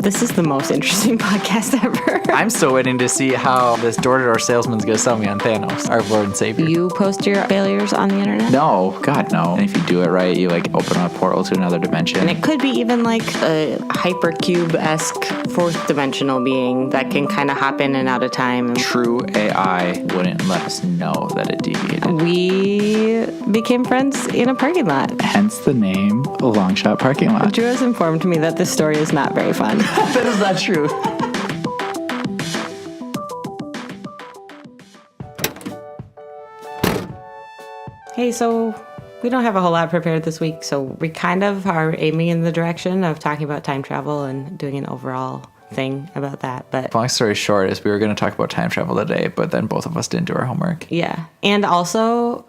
This is the most interesting podcast ever. I'm still waiting to see how this door-to-door salesman's going to sell me on Thanos, our Lord and Savior. You post your failures on the internet? No, God, no. And if you do it right, you like open a portal to another dimension. And it could be even like a hypercube-esque fourth dimensional being that can kind of hop in and out of time. True AI wouldn't let us know that it deviated. We became friends in a parking lot. Hence the name Long Shot Parking Lot. Drew has informed me that this story is not very fun. That is not true. Hey, so we don't have a whole lot prepared this week, so we kind of are aiming in the direction of talking about time travel and doing an overall thing about that. But Long story short is we were going to talk about time travel today, but then both of us didn't do our homework. yeah, and also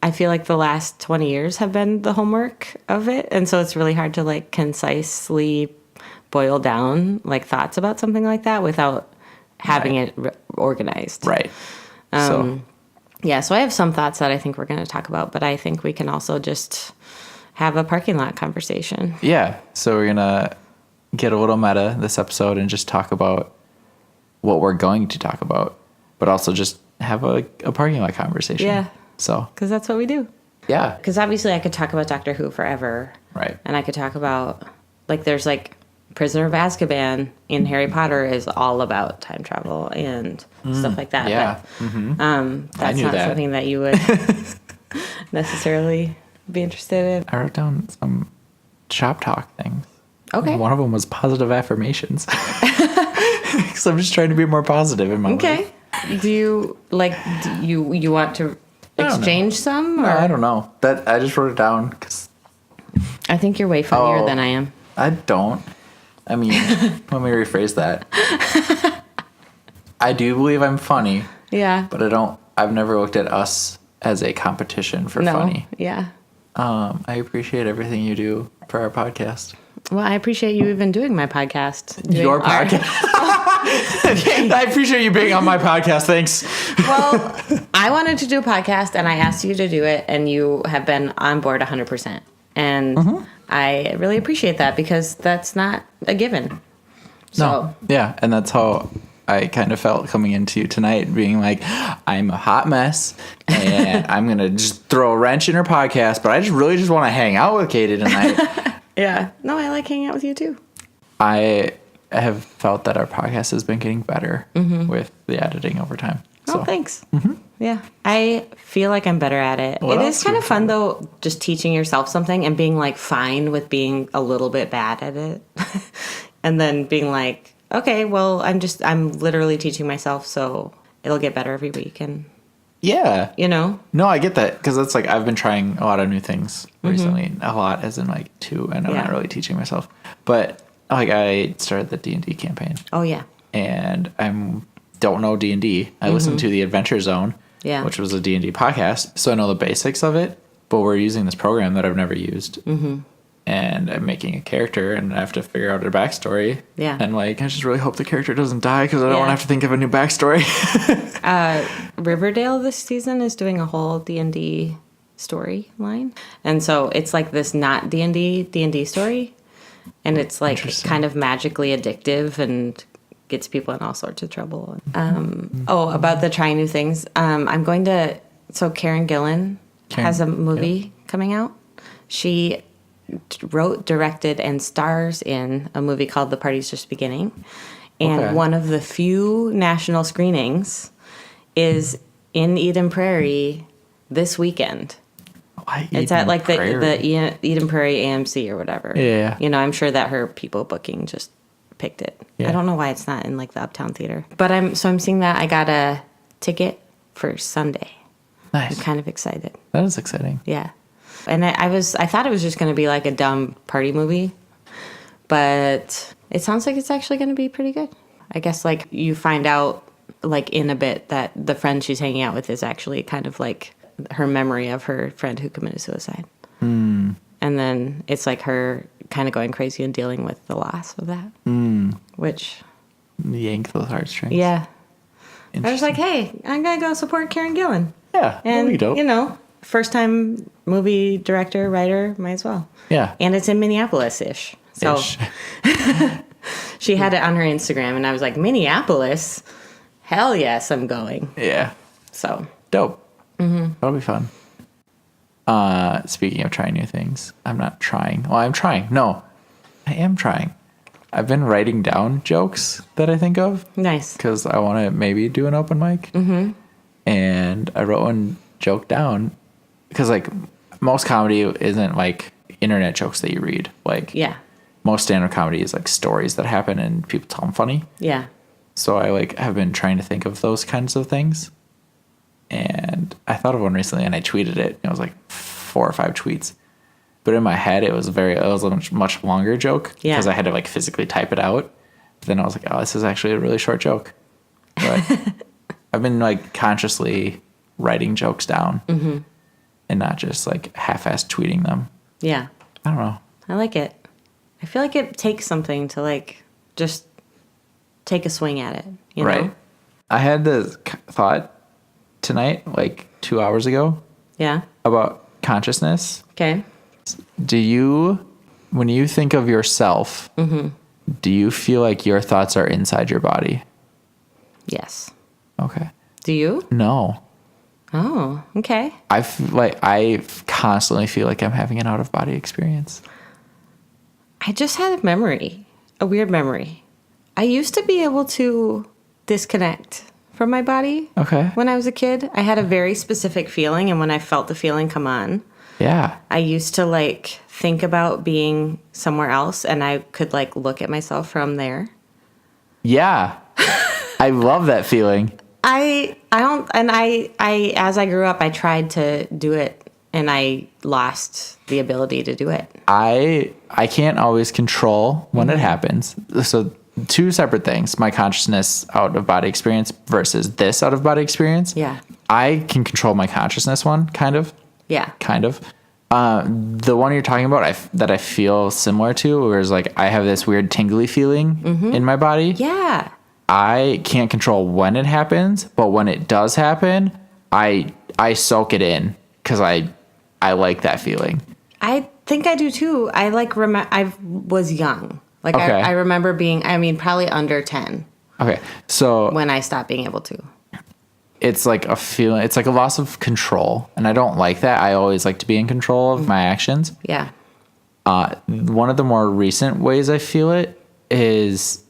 I feel like the last 20 years have been the homework of it, and so it's really hard to like concisely boil down like thoughts about something like that without having it organized. Right. Yeah, so I have some thoughts that I think we're going to talk about, but I think we can also just have a parking lot conversation. Yeah. So we're going to get a little meta this episode and just talk about what we're going to talk about, but also just have a parking lot conversation. Yeah. So. Because that's what we do. Yeah. Because obviously I could talk about Doctor Who forever. Right. And I could talk about, like, there's like Prisoner of Azkaban in Harry Potter is all about time travel and stuff like that. Yeah. But, that's knew not that. something that you would necessarily be interested in. I wrote down some shop talk things. Okay. One of them was positive affirmations. Because I'm just trying to be more positive in my life. Okay. Do you you want to exchange some? Or? No, I don't know. That I just wrote it down because I think you're way funnier than I am. I don't. I mean, let me rephrase that. I do believe I'm funny, Yeah. but I've never looked at us as a competition for funny. Yeah. I appreciate everything you do for our podcast. Well, I appreciate you even doing my podcast. Your podcast. I appreciate you being on my podcast. Thanks. Well, I wanted to do a podcast, and I asked you to do it, and you have been on board 100%. And I really appreciate that because that's not a given. So. No. Yeah, and that's how I kind of felt coming into tonight, being like, I'm a hot mess, and I'm going to just throw a wrench in her podcast, but I just really want to hang out with Katie tonight. Yeah. No, I like hanging out with you, too. I have felt that our podcast has been getting better with the editing over time. So. Oh, thanks. Yeah. I feel like I'm better at it. It is kind of fun, though, just teaching yourself something and being, like, fine with being a little bit bad at it. And then being like, okay, well, I'm literally teaching myself, so it'll get better every week. And, yeah. you know? No, I get that. Because it's like I've been trying a lot of new things recently. A lot as in, like, two. And I'm not really teaching myself. But, like, I started the D&D campaign. Oh, yeah. And don't know D&D. I listened to the Adventure Zone, which was a D&D podcast, so I know the basics of it, but we're using this program that I've never used, and I'm making a character, and I have to figure out their backstory, and, like, I just really hope the character doesn't die, because I don't want to have to think of a new backstory. Riverdale this season is doing a whole D&D storyline, and so it's, like, this not D&D story, and it's, like, kind of magically addictive, and gets people in all sorts of trouble. About the trying new things. So Karen Gillan has a movie coming out. She wrote, directed, and stars in a movie called The Party's Just Beginning. And one of the few national screenings is in Eden Prairie this weekend. It's at like the Eden Prairie AMC or whatever. Yeah. You know, I'm sure that her people booking just picked it. I don't know why it's not in like the Uptown Theater. But I'm seeing that. I got a ticket for Sunday. Nice. I'm kind of excited. That is exciting. Yeah. And I thought it was just going to be like a dumb party movie, but it sounds like it's actually going to be pretty good. I guess like you find out like in a bit that the friend she's hanging out with is actually kind of like her memory of her friend who committed suicide. And then it's like her kind of going crazy and dealing with the loss of that. Which... yank those heartstrings. Yeah. I was like, hey, I'm going to go support Karen Gillan. Yeah. And, you know, first time movie director, writer, might as well. Yeah. And it's in Minneapolis-ish. So, She had it on her Instagram, and I was like, Minneapolis? Hell yes, I'm going. Yeah. So. Dope. That'll be fun. Speaking of trying new things, I'm not trying. Well, I'm trying. No, I am trying. I've been writing down jokes that I think of. Nice. Because I want to maybe do an open mic. And I wrote one joke down because, like, most comedy isn't, like, internet jokes that you read. Like, most stand-up comedy is, like, stories that happen and people tell them funny. Yeah. So I, like, have been trying to think of those kinds of things. And I thought of one recently and I tweeted it. It was, like, 4 or 5 tweets. But in my head, it was a much longer joke because I had to, like, physically type it out. But then I was like, oh, this is actually a really short joke. But I've been, like, consciously writing jokes down and not just, like, half-assed tweeting them. Yeah. I don't know. I like it. I feel like it takes something to, like, just take a swing at it, you know? Right. I had this thought tonight, like 2 hours ago. Yeah. About consciousness. Okay. When you think of yourself, do you feel like your thoughts are inside your body? Yes. Okay. Do you? No. Oh, okay. I constantly feel like I'm having an out-of-body experience. I just had a weird memory. I used to be able to disconnect from my body. Okay. When I was a kid, I had a very specific feeling, and when I felt the feeling come on, I used to, like, think about being somewhere else, and I could, like, look at myself from there. Yeah. I love that feeling. I as I grew up, I tried to do it, and I lost the ability to do it. I can't always control when it happens. So 2 separate things, my consciousness out-of-body experience versus this out-of-body experience. Yeah. I can control my consciousness one, kind of. Yeah. Kind of. The one you're talking about that I feel similar to, where it's like I have this weird tingly feeling in my body. Yeah. I can't control when it happens, but when it does happen, I soak it in because I like that feeling. I think I do too. I was young. Like, okay. I remember being, probably under 10. Okay. So when I stopped being able to. It's like a feeling, it's like a loss of control. And I don't like that. I always like to be in control of my actions. Yeah. One of the more recent ways I feel it is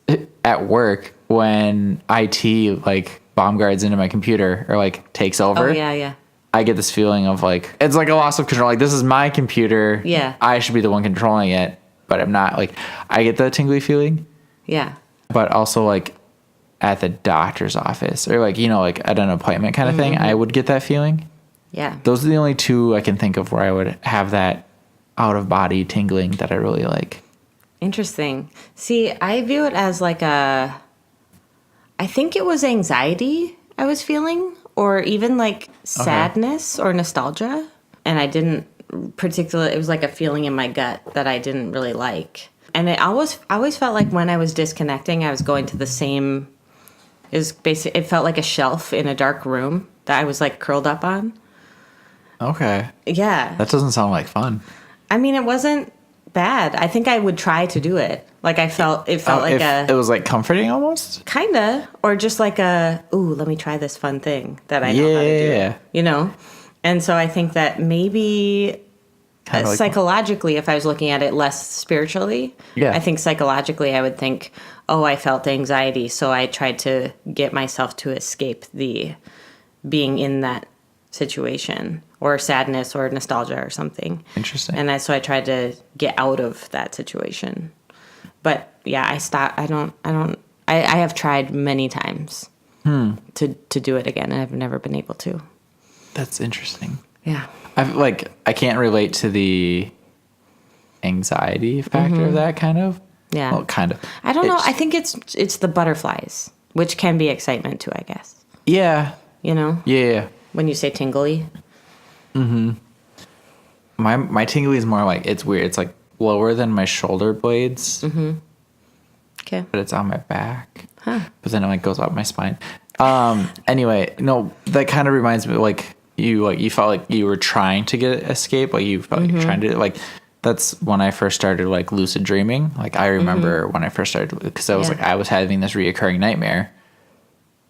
at work when IT, like, bomb guards into my computer or, like, takes over. Oh, yeah. I get this feeling of, like, it's like a loss of control. Like, this is my computer. Yeah. I should be the one controlling it, but I'm not. Like, I get that tingly feeling. Yeah. But also, like, at the doctor's office or, like, you know, like at an appointment kind of thing, I would get that feeling. Yeah. Those are the only 2 I can think of where I would have that out-of-body tingling that I really like. Interesting. See, I view it as like I think it was anxiety I was feeling, or even like sadness or nostalgia. And I didn't particularly, it was like a feeling in my gut that I didn't really like. And I always felt like when I was disconnecting, I was going to the same, it felt like a shelf in a dark room that I was like curled up on. Okay. Yeah. That doesn't sound like fun. It wasn't bad. I think I would try to do it. Like it felt like it was like comforting almost? Kinda. Or just like let me try this fun thing that I know how to do. You know? And so I think that maybe psychologically, if I was looking at it less spiritually, I think psychologically I would think, I felt anxiety, so I tried to get myself to escape the being in that situation, or sadness or nostalgia or something. Interesting. And so I tried to get out of that situation. But yeah, I stopped. I have tried many times to do it again, and I've never been able to. That's interesting. Yeah. I can't relate to the anxiety factor of that kind of. Yeah. Well, kind of. I don't know. I think it's the butterflies, which can be excitement too, I guess. Yeah. You know? Yeah. When you say tingly. Mm-hmm. My tingly is more like, it's weird. It's like lower than my shoulder blades. Mm-hmm. Okay. But it's on my back. Huh. But then it like goes up my spine. Anyway, no, that kind of reminds me, like you felt like you were trying to get escape, like you felt like you're trying to, like, That's when I first started like lucid dreaming. Like I remember when I first started, because I was like, I was having this reoccurring nightmare.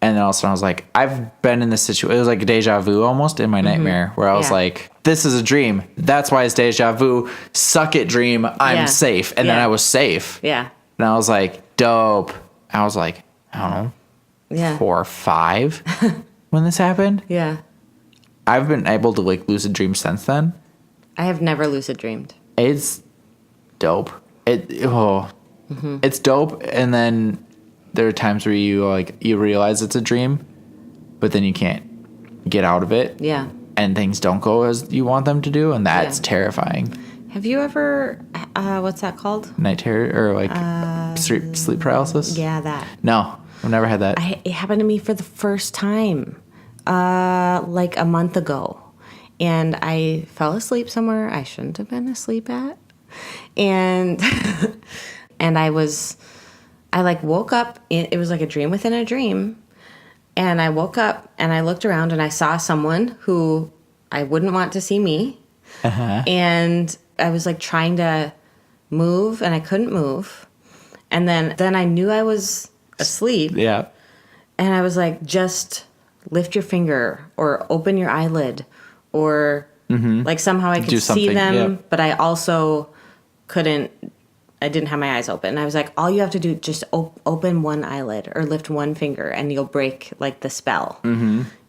And then all of a sudden I was like, I've been in this situation. It was like a deja vu almost in my nightmare where I was like, this is a dream. That's why it's deja vu. Suck it, dream. I'm safe. And then I was safe. Yeah. And I was like, dope. I was like, I don't know, 4 or 5 when this happened. Yeah. I've been able to like lucid dream since then. I have never lucid dreamed. It's dope. It's dope. And then there are times where you realize it's a dream, but then you can't get out of it. Yeah. And things don't go as you want them to do, and that's terrifying. Have you ever, what's that called? Night terror, or like sleep paralysis? Yeah, that. No, I've never had that. It happened to me for the first time, like a month ago. And I fell asleep somewhere I shouldn't have been asleep at. And and I like woke up, it was like a dream within a dream. And I woke up and I looked around and I saw someone who I wouldn't want to see me. Uh-huh. And I was like trying to move and I couldn't move. And then I knew I was asleep. Yeah. And I was like, just lift your finger or open your eyelid or like somehow I could see them, but I also I didn't have my eyes open. And I was like, all you have to do, just open one eyelid or lift one finger and you'll break like the spell,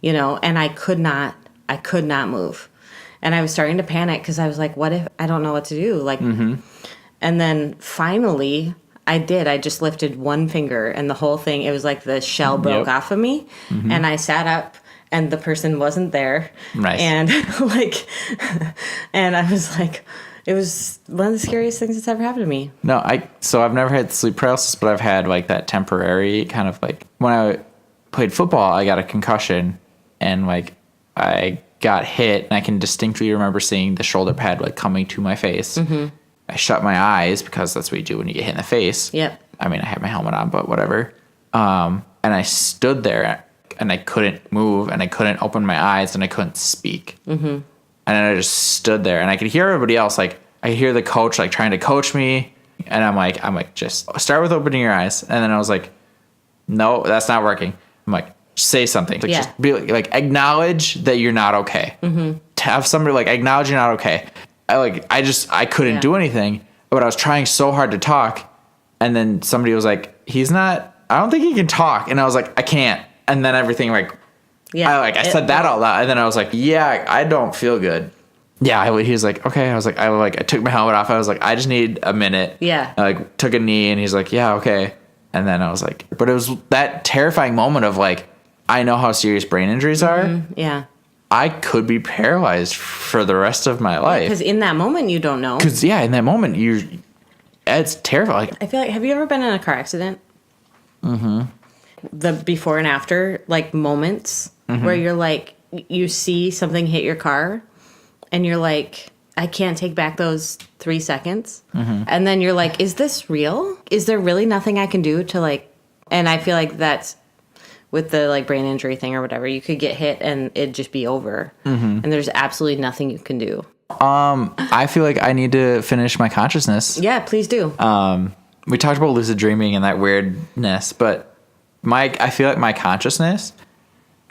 you know? And I could not move. And I was starting to panic because I was like, what if I don't know what to do? Like, and then finally I did. I just lifted one finger and the whole thing, it was like the shell broke off of me. And I sat up and the person wasn't there. Nice. And like, and I was like, it was one of the scariest things that's ever happened to me. No, so I've never had sleep paralysis, but I've had like that temporary kind of like when I played football, I got a concussion and like I got hit and I can distinctly remember seeing the shoulder pad like coming to my face. I shut my eyes because that's what you do when you get hit in the face. Yep. I mean, I had my helmet on, but whatever. And I stood there and I couldn't move and I couldn't open my eyes and I couldn't speak. And then I just stood there and I could hear everybody else. Like I hear the coach, like trying to coach me. And I'm like, just start with opening your eyes. And then I was like, no, that's not working. I'm like, say something. Like, just be like, acknowledge that you're not okay. To have somebody like acknowledge you're not okay. I couldn't do anything, but I was trying so hard to talk. And then somebody was like, I don't think he can talk. And I was like, I can't. And then everything I said that out loud. And then I was like, yeah, I don't feel good. Yeah. He was like, okay. I took my helmet off. I was like, I just need a minute. Yeah. I took a knee and he's like, yeah, okay. And then I was like, but it was that terrifying moment of like, I know how serious brain injuries are. Yeah. I could be paralyzed for the rest of my life. Because in that moment, you don't know. Because, in that moment, it's terrifying. I feel like, have you ever been in a car accident? The before and after, like, moments where you're like, you see something hit your car, and you're like, I can't take back those 3 seconds. And then you're like, is this real? Is there really nothing I can do to, like, and I feel like that's, with the like brain injury thing or whatever, you could get hit and it'd just be over. And there's absolutely nothing you can do. I feel like I need to finish my consciousness. Yeah, please do. We talked about lucid dreaming and that weirdness, but I feel like my consciousness,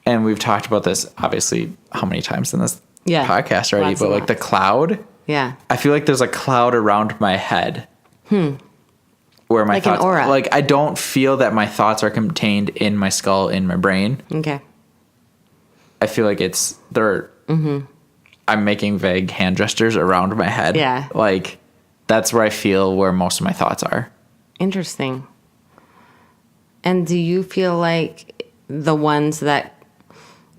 and we've talked about this obviously how many times in this podcast already, but like the cloud. Yeah. I feel like there's a cloud around my head. Where my thoughts, an aura. Like I don't feel that my thoughts are contained in my skull, in my brain. Okay. I feel like I'm making vague hand gestures around my head. Yeah. Like that's where I feel where most of my thoughts are. Interesting. And do you feel like the ones that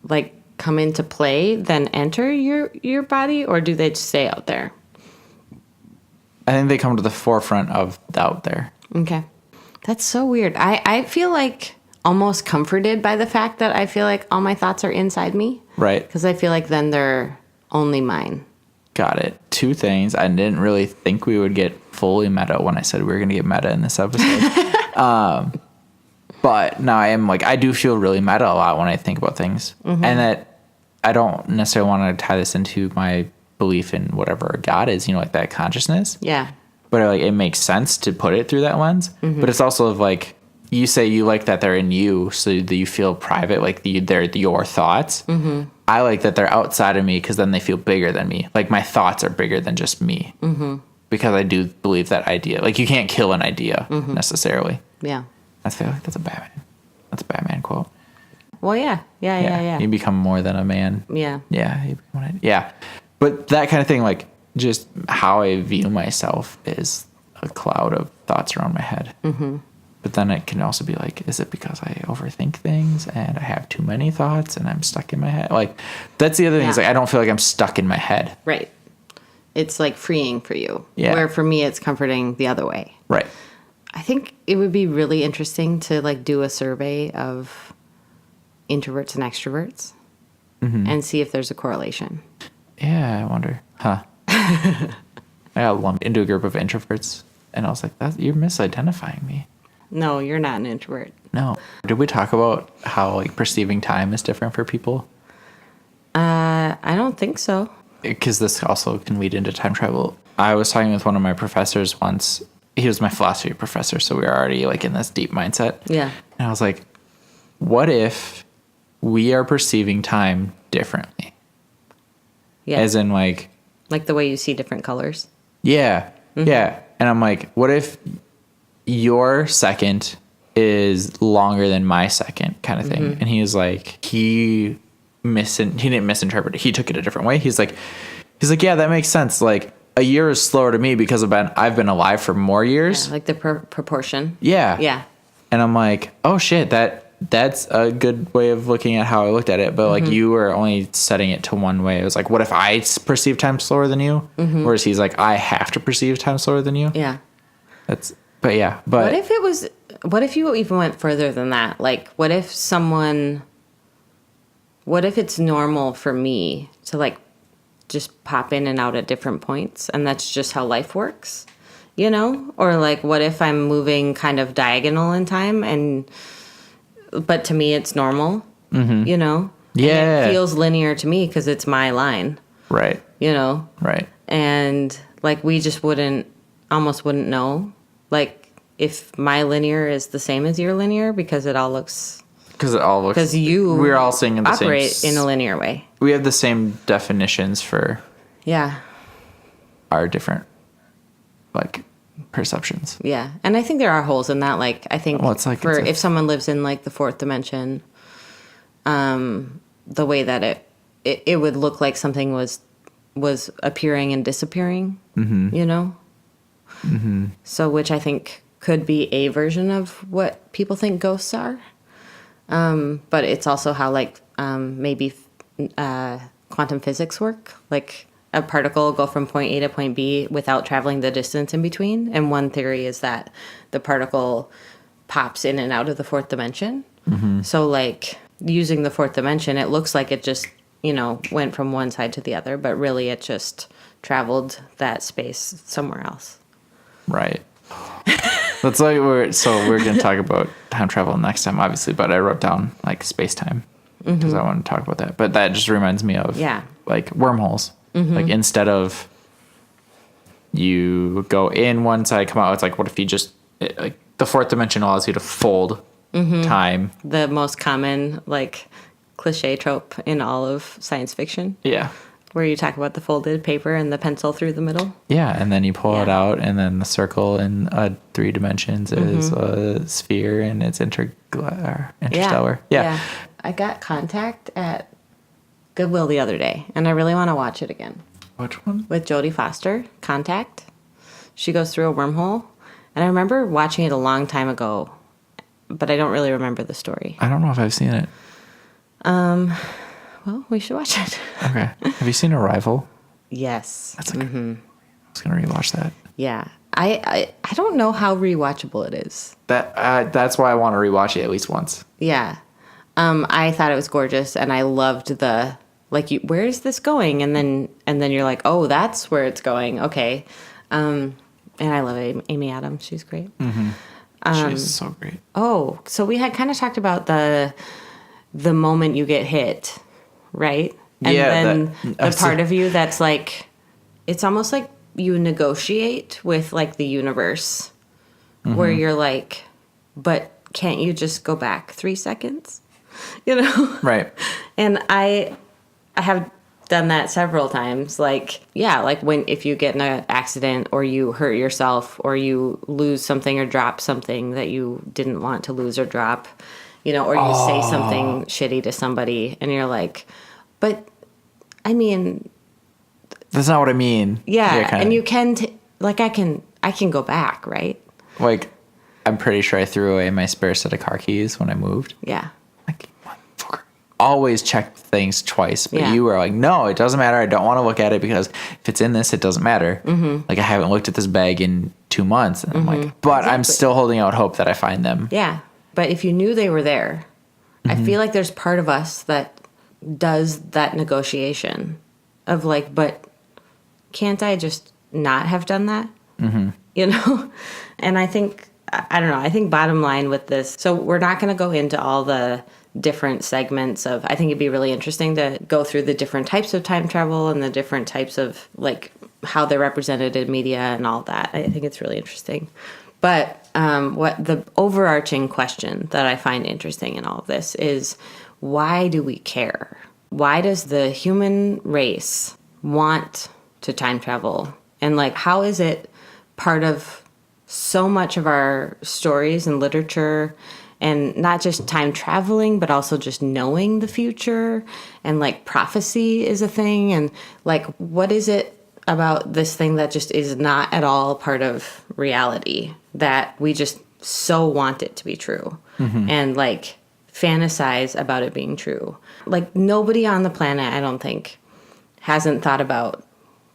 like come into play then enter your body, or do they just stay out there? I think they come to the forefront of out there. Okay. That's so weird. I feel like almost comforted by the fact that I feel like all my thoughts are inside me. Right. Because I feel like then they're only mine. Got it. 2 things. I didn't really think we would get fully meta when I said we were going to get meta in this episode. But now I am like, I do feel really meta a lot when I think about things. And that I don't necessarily want to tie this into my belief in whatever God is, like that consciousness. Yeah. But like it makes sense to put it through that lens. But it's also like you say you like that they're in you, so that you feel private, like they're your thoughts. I like that they're outside of me because then they feel bigger than me. Like my thoughts are bigger than just me. Because I do believe that idea. Like you can't kill an idea necessarily. Yeah. I feel like that's a Batman quote. Well, yeah. You become more than a man. Yeah. Yeah. But that kind of thing, like just how I view myself is a cloud of thoughts around my head. But then it can also be like, is it because I overthink things and I have too many thoughts and I'm stuck in my head? Like that's the other thing is like I don't feel like I'm stuck in my head. Right. It's like freeing for you. Yeah. Where for me it's comforting the other way. Right. I think it would be really interesting to like do a survey of introverts and extroverts and see if there's a correlation. Yeah, I wonder. Huh. I got lumped into a group of introverts and I was like, you're misidentifying me. No, you're not an introvert. No. Did we talk about how like perceiving time is different for people? I don't think so. Because this also can lead into time travel. I was talking with one of my professors once. He was my philosophy professor, so we were already like in this deep mindset. Yeah. And I was like, what if we are perceiving time differently? Yeah. As in like the way you see different colors. Yeah. Yeah. And I'm like, what if your second is longer than my second kind of thing? And he was like, he didn't misinterpret it. He took it a different way. He's like, yeah, that makes sense. Like a year is slower to me because I've been alive for more years. Yeah, like the proportion. Yeah. Yeah. And I'm like, oh shit, that's a good way of looking at how I looked at it. But like you were only setting it to one way. It was like, what if I perceive time slower than you? Whereas he's like, I have to perceive time slower than you. Yeah. But what if you even went further than that? Like, what if it's normal for me to like just pop in and out at different points and that's just how life works, Or like, what if I'm moving kind of diagonal in time but to me it's normal, Yeah. And it feels linear to me because it's my line. Right. Right. And like, we just almost wouldn't know. Like if my linear is the same as your linear because it all looks... Because we're all seeing in the operate in a linear way. We have the same definitions for our different like perceptions. Yeah, and I think there are holes in that. Like I think if someone lives in like the fourth dimension, the way that it would look like something was appearing and disappearing. So which I think could be a version of what people think ghosts are. But it's also how like maybe quantum physics work. Like a particle will go from point A to point B without traveling the distance in between. And one theory is that the particle pops in and out of the fourth dimension. So like using the fourth dimension, it looks like it just, went from one side to the other, but really it just traveled that space somewhere else. Right. That's like we're going to talk about time travel next time, obviously, but I wrote down like space time because I want to talk about that. But that just reminds me of like wormholes. Like instead of you go in one side, come out, it's like, what if you just like the fourth dimension allows you to fold time. The most common like cliche trope in all of science fiction. Yeah. Where you talk about the folded paper and the pencil through the middle. Yeah, and then you pull it out, and then the circle in 3 dimensions is a sphere, and it's interstellar. Yeah. I got Contact at Goodwill the other day, and I really want to watch it again. Which one? With Jodie Foster, Contact. She goes through a wormhole, and I remember watching it a long time ago, but I don't really remember the story. I don't know if I've seen it. Well, we should watch it. Okay. Have you seen Arrival? Yes. That's like, I was going to rewatch that. Yeah. I don't know how rewatchable it is. That's why I want to rewatch it at least once. Yeah. I thought it was gorgeous, and I loved the, like, where is this going? And then you're like, oh, that's where it's going. Okay. And I love Amy Adams. She's great. She's so great. Oh, so we had kind of talked about the moment you get hit, right? And then the part of you that's like it's almost like you negotiate with like the universe where you're like, but can't you just go back 3 seconds? You know? Right. And I have done that several times. Like, yeah, like if you get in an accident or you hurt yourself or you lose something or drop something that you didn't want to lose or drop, you know, or you say something shitty to somebody and you're like, but I mean, that's not what I mean. Yeah. And you can, I can go back, right? Like, I'm pretty sure I threw away my spare set of car keys when I moved. Yeah. Like, motherfucker. Always check things twice. But you were like, no, it doesn't matter. I don't want to look at it because if it's in this, it doesn't matter. Mm-hmm. Like, I haven't looked at this bag in 2 months. And I'm like, but I'm still holding out hope that I find them. Yeah. But if you knew they were there, I feel like there's part of us that does that negotiation of like, but can't I just not have done that? Mm-hmm. You know? And I think, I don't know, I think bottom line with this, so we're not going to go into all the different segments of, I think it'd be really interesting to go through the different types of time travel and the different types of like how they're represented in media and all that. I think it's really interesting. But what the overarching question that I find interesting in all of this is, why do we care? Why does the human race want to time travel? And like, how is it part of so much of our stories and literature, and not just time traveling, but also just knowing the future, and like prophecy is a thing, and like, what is it about this thing that just is not at all part of reality that we just so want it to be true, and like fantasize about it being true? Like, nobody on the planet, I don't think, hasn't thought about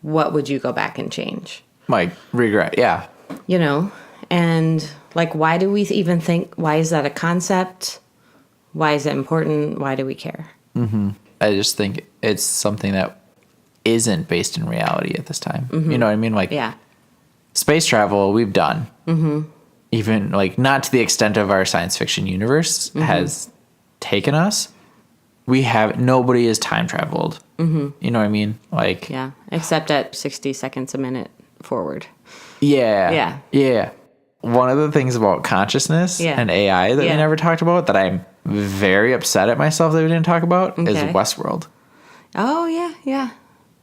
what would you go back and change. Like, regret, yeah. You know? And like, why do we even think, why is that a concept? Why is it important? Why do we care? Mm-hmm. I just think it's something that isn't based in reality at this time. Mm-hmm. You know what I mean? Like, space travel, we've done. Mm-hmm. Even, like, not to the extent of our science fiction universe has taken us. Nobody has time traveled. Mm-hmm. You know what I mean? Like, yeah, except at 60 seconds a minute forward. Yeah. One of the things about consciousness and AI that we never talked about, that I'm very upset at myself that we didn't talk about, is Westworld. Oh, yeah.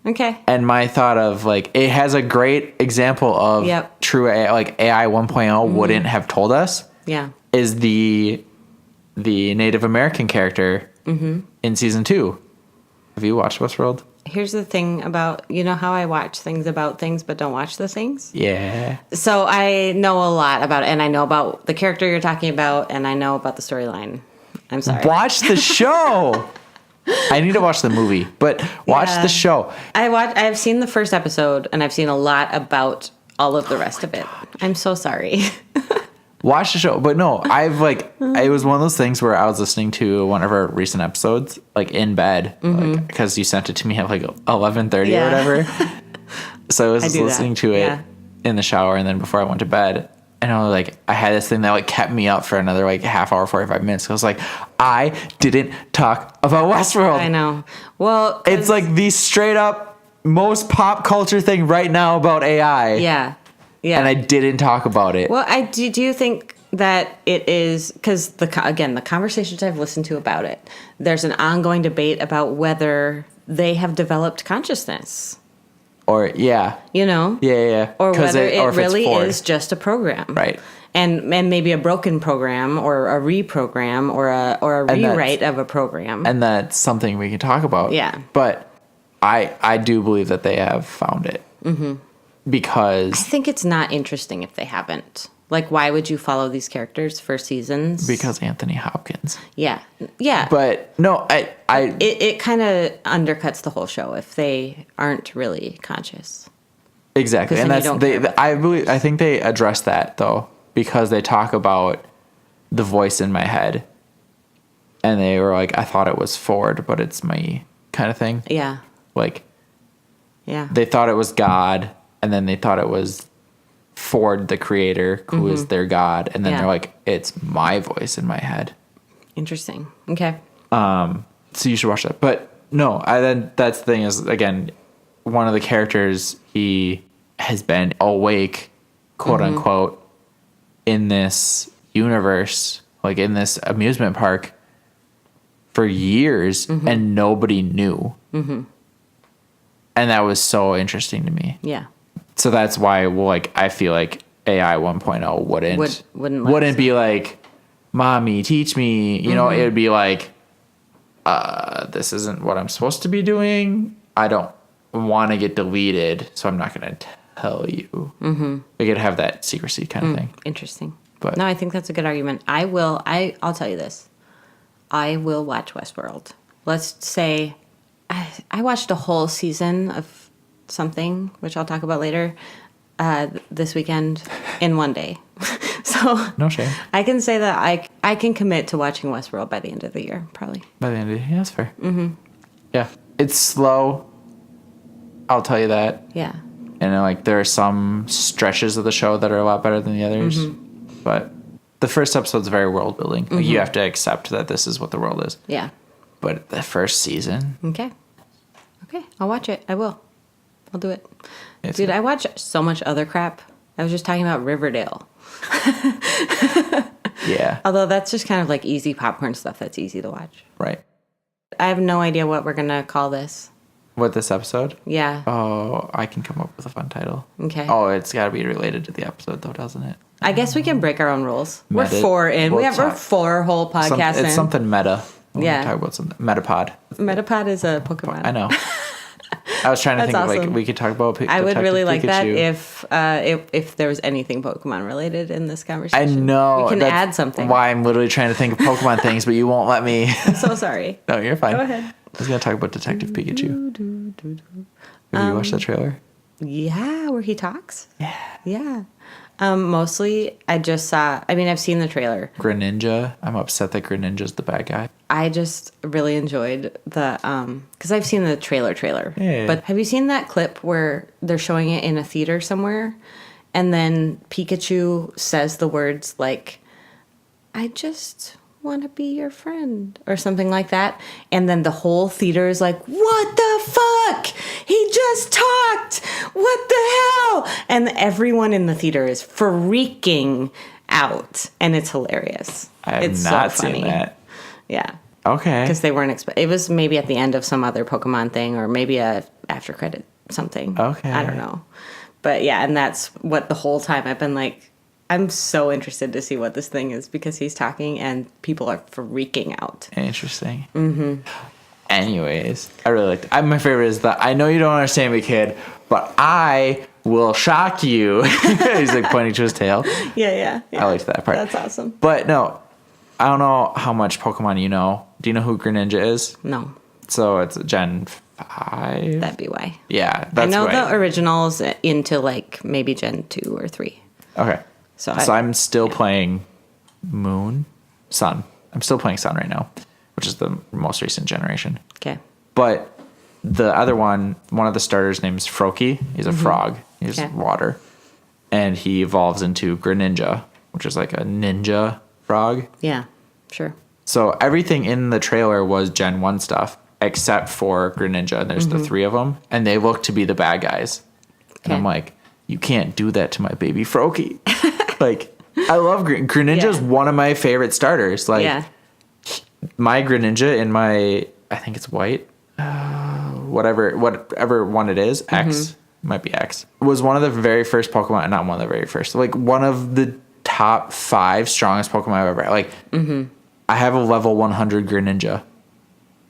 Okay. And my thought of, like, it has a great example of true AI, like AI 1.0 wouldn't have told us. Yeah. Is the Native American character in season 2. Have you watched Westworld? Here's the thing about, you know how I watch things about things but don't watch the things? Yeah. So I know a lot about it, and I know about the character you're talking about, and I know about the storyline. I'm sorry. Watch the show! I need to watch the movie, but watch the show. I've seen the first episode, and I've seen a lot about all of the rest of it. I'm so sorry. Watch the show. But no, it was one of those things where I was listening to one of our recent episodes, like, in bed, because you sent it to me at like 11:30 or whatever. So I was listening to it in the shower, and then before I went to bed, and I had this thing that like kept me up for another like half hour, 45 minutes. I was like, I didn't talk about Westworld. I know. Well, it's like the straight up most pop culture thing right now about AI. Yeah. Yeah. And I didn't talk about it. Well, do you think that it is, because the conversations I've listened to about it, there's an ongoing debate about whether they have developed consciousness. Or, you know? Yeah. Or whether it really is just a program. Right. And maybe a broken program, or a reprogram, or a rewrite of a program. And that's something we can talk about. Yeah. But I do believe that they have found it. Mm-hmm. Because I think it's not interesting if they haven't. Like, why would you follow these characters for seasons? Because Anthony Hopkins. Yeah. But no, it kind of undercuts the whole show if they aren't really conscious. Exactly, and that's I think they address that though, because they talk about the voice in my head, and they were like, I thought it was Ford, but it's me, kind of thing. Yeah. Like. Yeah. They thought it was God. And then they thought it was Ford, the creator, who is their God. And then they're like, it's my voice in my head. Interesting. Okay. So you should watch that. But no, then that's the thing is, again, one of the characters, he has been awake, quote unquote, in this universe, like in this amusement park for years, and nobody knew. And that was so interesting to me. Yeah. So that's why, like, I feel like AI 1.0 wouldn't be like, mommy, teach me. You know, it would be like, this isn't what I'm supposed to be doing. I don't want to get deleted, so I'm not going to tell you. We could have that secrecy kind of thing. Interesting. But no, I think that's a good argument. I'll tell you this. I will watch Westworld. Let's say I watched a whole season of something, which I'll talk about later, this weekend in one day. So no shame. I can say that I can commit to watching Westworld by the end of the year, probably. By the end of the year, yeah, that's fair. Yeah, it's slow. I'll tell you that. Yeah. And like there are some stretches of the show that are a lot better than the others, but the first episode's very world building. Like, you have to accept that this is what the world is. Yeah. But the first season. Okay, I'll watch it. I will. I'll do it. Dude, good. I watch so much other crap. I was just talking about Riverdale. Yeah. Although that's just kind of like easy popcorn stuff that's easy to watch. Right. I have no idea what we're going to call this. What, this episode? Yeah. Oh, I can come up with a fun title. Okay. Oh, it's got to be related to the episode, though, doesn't it? I guess we can break our own rules. We're 4 in. We're 4 whole podcasts in. It's something meta. Yeah. Talk about something. Metapod. Metapod is a Pokemon. I know. I was trying to think awesome. of, like, we could talk about I would really like Pikachu. that if there was anything Pokemon related in this I conversation. know. We can add something. Why I'm literally trying to think of Pokemon things, but you won't let me. I'm so sorry. No, you're fine. Go ahead. I was going to talk about Detective Pikachu. Have you watched that trailer? Yeah, where he talks? Yeah. Yeah. Mostly, I've seen the trailer. Greninja. I'm upset that Greninja's the bad guy. I just really enjoyed the, because I've seen the trailer. Yeah. But have you seen that clip where they're showing it in a theater somewhere? And then Pikachu says the words like, I just want to be your friend, or something like that. And then the whole theater is like, what the fuck? He just talked. What the hell? And everyone in the theater is freaking out. And it's hilarious. I have not seen that. Yeah. Okay. Because they weren't it was maybe at the end of some other Pokemon thing, or maybe a after credit something. Okay. I don't know. But yeah, and that's what the whole time I've been like, I'm so interested to see what this thing is, because he's talking and people are freaking out. Interesting. Anyways, I really liked it. My favorite is that I know you don't understand me, kid, but I will shock you. He's like pointing to his tail. Yeah. I liked that part. That's awesome. But no, I don't know how much Pokemon you know. Do you know who Greninja is? No. So it's Gen 5. That'd be why. Yeah, I that's know right. the originals into like maybe Gen 2 or 3. Okay. So I'm still playing Sun. I'm still playing Sun right now, which is the most recent generation. Okay. But the other one of the starters named Froakie. He's a frog. He's water. And he evolves into Greninja, which is like a ninja frog. Yeah, sure. So everything in the trailer was Gen 1 stuff, except for Greninja. And there's the 3 of them. And they look to be the bad guys. And I'm like, you can't do that to my baby Froakie. Like, I love Greninja is one of my favorite starters. Like, my Greninja in my, I think it's white, whatever one it is, X, might be X, was one of the very first Pokemon, not one of the very first, like one of the top 5 strongest Pokemon I've ever had. Like, I have a level 100 Greninja.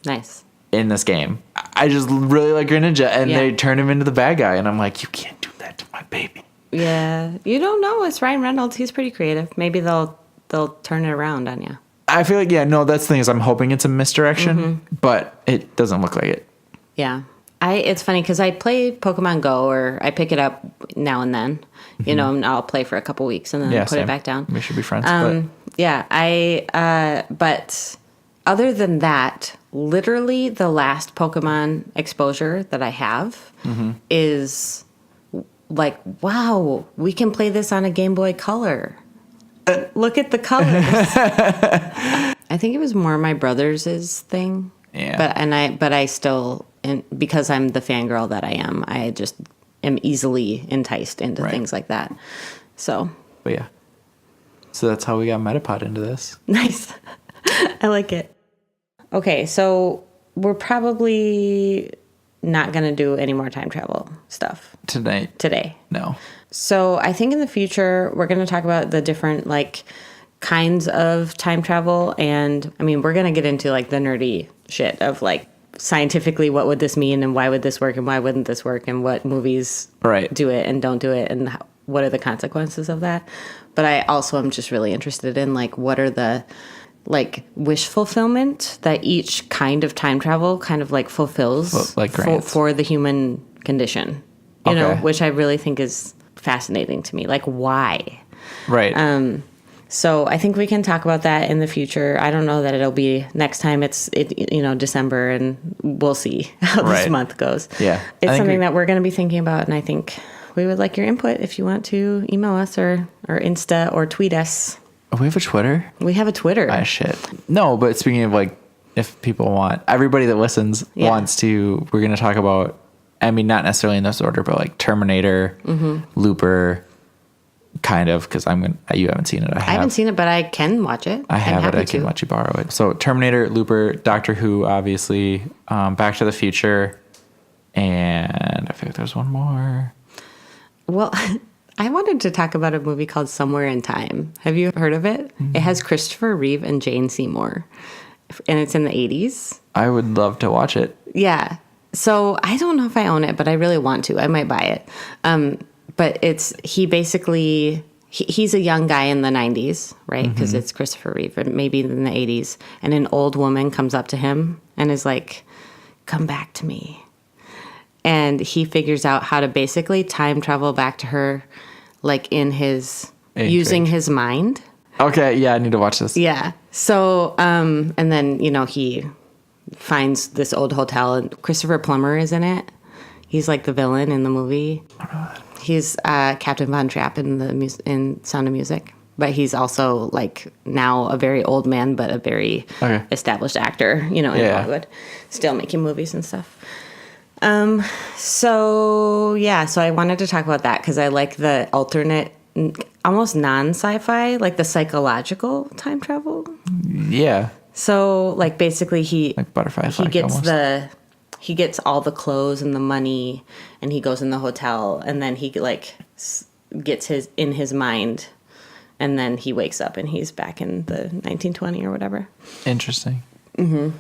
Nice. In this game. I just really like Greninja, and they turned him into the bad guy, and I'm like, you can't do that to my baby. Yeah, you don't know. It's Ryan Reynolds. He's pretty creative. Maybe they'll turn it around on you. I feel like, that's the thing is I'm hoping it's a misdirection, but it doesn't look like it. Yeah. It's funny because I play Pokemon Go, or I pick it up now and then, you know, and I'll play for a couple weeks and then put it back down. We should be friends. But other than that, literally the last Pokemon exposure that I have is like, wow, we can play this on a Game Boy Color. Look at the colors. I think it was more my brother's thing. Yeah. But I still and because I'm the fangirl that I just am easily enticed into things like that. So, but yeah. So that's how we got Metapod into this. Nice. I like it. Okay, so we're probably not going to do any more time travel stuff. Today. No. So I think in the future, we're going to talk about the different, like, kinds of time travel. And, I mean, we're going to get into, like, the nerdy shit of, like, scientifically, what would this mean and why would this work and why wouldn't this work and what movies do it and don't do it and what are the consequences of that. But I also am just really interested in, like, what are the, like, wish fulfillment that each kind of time travel kind of, like, fulfills for the human condition, you know, which I really think is fascinating to me. Like, why? Right. So I think we can talk about that in the future. I don't know that it'll be next time it's December, and we'll see how this month goes. Yeah. It's something that we're going to be thinking about, and I think we would like your input if you want to email us or Insta or tweet us. Oh, we have a Twitter? We have a Twitter. Ah, shit. No, but speaking of, like, if people want, everybody that listens wants to, we're going to talk about, I mean, not necessarily in this order, but like Terminator, Looper, kind of, because you haven't seen it. I haven't seen it, but I can watch it. I have it. I can let you borrow it. So Terminator, Looper, Doctor Who, obviously, Back to the Future, and I think there's one more. Well, I wanted to talk about a movie called Somewhere in Time. Have you heard of it? Mm-hmm. It has Christopher Reeve and Jane Seymour, and it's in the 80s. I would love to watch it. Yeah. So I don't know if I own it, but I really want to. I might buy it. But he's a young guy in the 90s, right? Because it's Christopher Reeve, or maybe in the 80s. And an old woman comes up to him and is like, come back to me. And he figures out how to basically time travel back to her, like using his mind. Okay, yeah, I need to watch this. Yeah. So, and then, he finds this old hotel, and Christopher Plummer is in it. He's like the villain in the movie. He's Captain Von Trapp in Sound of Music. But he's also, like, now a very old man, but a very established actor, in Hollywood. Still making movies and stuff. So I wanted to talk about that because I like the alternate, almost non-sci-fi, like the psychological time travel. Yeah. So, like, basically like Butterfly Effect, he gets all the clothes and the money, and he goes in the hotel, and then he, like, gets in his mind, and then he wakes up and he's back in the 1920 or whatever. Interesting. Mm-hmm.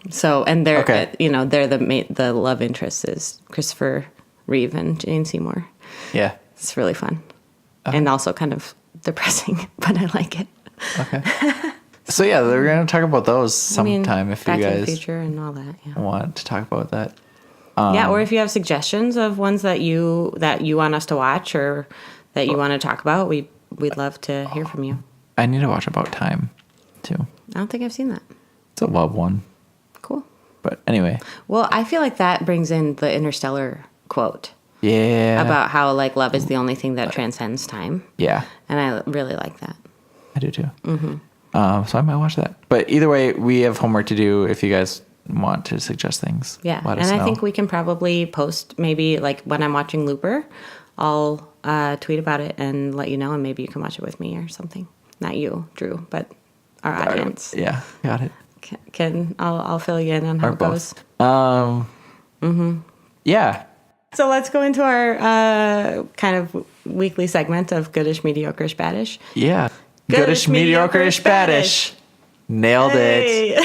So, and they're, they're the love interest is Christopher Reeve and Jane Seymour. Yeah. It's really fun. And also kind of depressing, but I like it. Okay. So, yeah, we're going to talk about those sometime if you guys Back to the Future and all that, want to talk about that. Or if you have suggestions of ones that you want us to watch or that you want to talk about, we'd love to hear from you. I need to watch About Time, too. I don't think I've seen that. It's a love one. Cool. But anyway. Well, I feel like that brings in the Interstellar quote. Yeah. About how, like, love is the only thing that transcends time. Yeah. And I really like that. I do, too. Mm-hmm. So I might watch that. But either way, we have homework to do if you guys want to suggest things. Yeah. Let us know. I think we can probably post maybe, like, when I'm watching Looper, I'll tweet about it and let you know, and maybe you can watch it with me or something. Not you, Drew, but our audience. Yeah, got it. I'll fill you in on how it goes. Yeah. So let's go into our kind of weekly segment of Goodish, Mediocre-ish, Baddish. Yeah. Goodish, Mediocre-ish, Baddish. Nailed it.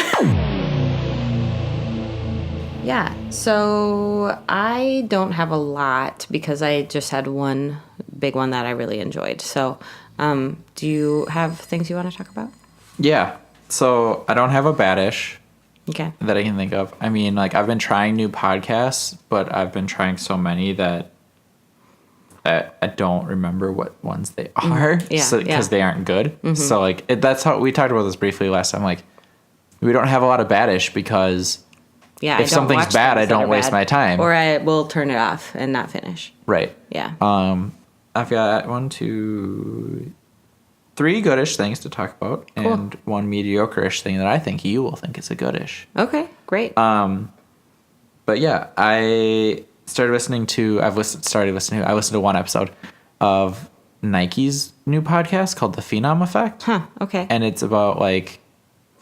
Yeah. So I don't have a lot because I just had one big one that I really enjoyed. So do you have things you want to talk about? Yeah. So I don't have a baddish that I can think of. I mean, like, I've been trying new podcasts, but I've been trying so many that I don't remember what ones they are because they aren't good. Mm-hmm. So, like, that's how we talked about this briefly last time. Like, we don't have a lot of baddish because if something's bad, I don't waste my time. Or I will turn it off and not finish. Right. Yeah. I've got 1, 2, 3 goodish things to talk about, and one mediocre-ish thing that I think you will think is a goodish. Okay, great. But yeah, I listened to one episode of Nike's new podcast called The Phenom Effect. Huh. Okay. And it's about like